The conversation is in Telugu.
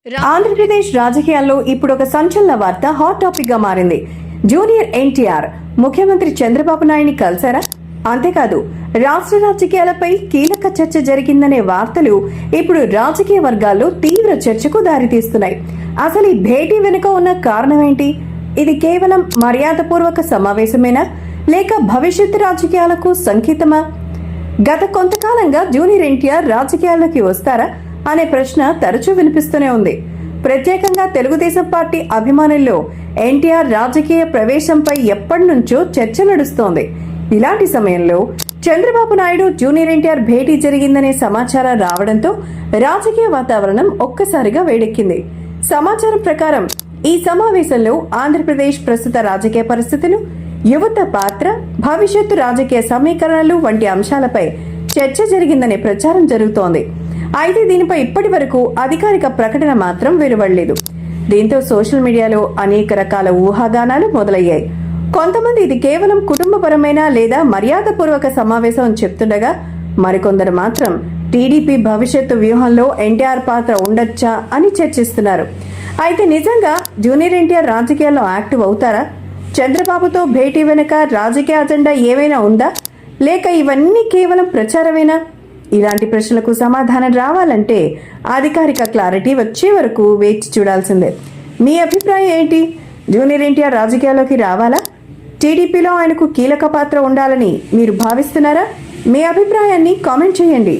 ఆంధ్రప్రదేశ్ రాజకీయాల్లో ఇప్పుడు ఒక సంచలన వార్త హాట్ టాపిక్ గా మారింది. జూనియర్ ఎన్టీఆర్ ముఖ్యమంత్రి చంద్రబాబు నాయుడిని కలిశారా? అంతేకాదు రాష్ట్ర రాజకీయాలపై కీలక చర్చ జరిగిందనే వార్తలు ఇప్పుడు రాజకీయ వర్గాల్లో తీవ్ర చర్చకు దారితీస్తున్నాయి. అసలు ఈ భేటీ వెనుక ఉన్న కారణం ఏంటి? ఇది కేవలం మర్యాదపూర్వక సమావేశమేనా, లేక భవిష్యత్తు రాజకీయాలకు సంకేతమా? గత కొంతకాలంగా జూనియర్ ఎన్టీఆర్ రాజకీయాల్లోకి వస్తారా అనే ప్రశ్న తరచూ వినిపిస్తూనే ఉంది. ప్రత్యేకంగా తెలుగుదేశం పార్టీ అభిమానుల్లో ఎన్టీఆర్ రాజకీయ ప్రవేశంపై ఎప్పటి నుంచో చర్చ నడుస్తోంది. ఇలాంటి సమయంలో చంద్రబాబు నాయుడు జూనియర్ ఎన్టీఆర్ భేటీ జరిగిందనే సమాచారం రావడంతో రాజకీయ వాతావరణం ఒక్కసారిగా వేడెక్కింది. సమాచారం ప్రకారం ఈ సమావేశంలో ఆంధ్రప్రదేశ్ ప్రస్తుత రాజకీయ పరిస్థితులు, యువత పాత్ర, భవిష్యత్తు రాజకీయ సమీకరణలు వంటి అంశాలపై చర్చ జరిగిందనే ప్రచారం జరుగుతోంది. అయితే దీనిపై ఇప్పటి వరకు అధికారిక ప్రకటన మాత్రం వెలువడలేదు. దీంతో సోషల్ మీడియాలో అనేక రకాల ఊహాగానాలు మొదలయ్యాయి. కొంతమంది ఇది కేవలం కుటుంబపరమైన లేదా మర్యాదపూర్వక సమావేశం అని చెప్తుండగా, మరికొందరు మాత్రం టీడీపీ భవిష్యత్తు వ్యూహంలో ఎన్టీఆర్ పాత్ర ఉండొచ్చా అని చర్చిస్తున్నారు. అయితే నిజంగా జూనియర్ ఎన్టీఆర్ రాజకీయాల్లో యాక్టివ్ అవుతారా? చంద్రబాబుతో భేటీ వెనుక రాజకీయ అజెండా ఏమైనా ఉందా, లేక ఇవన్నీ కేవలం ప్రచారమేనా? ఇలాంటి ప్రశ్నలకు సమాధానం రావాలంటే అధికారిక క్లారిటీ వచ్చే వరకు వేచి చూడాల్సిందే. మీ అభిప్రాయం ఏంటి? జూనియర్ ఎన్టీఆర్ రాజకీయాల్లోకి రావాలా? టీడీపీలో ఆయనకు కీలక పాత్ర ఉండాలని మీరు భావిస్తున్నారా? మీ అభిప్రాయాన్ని కామెంట్ చేయండి.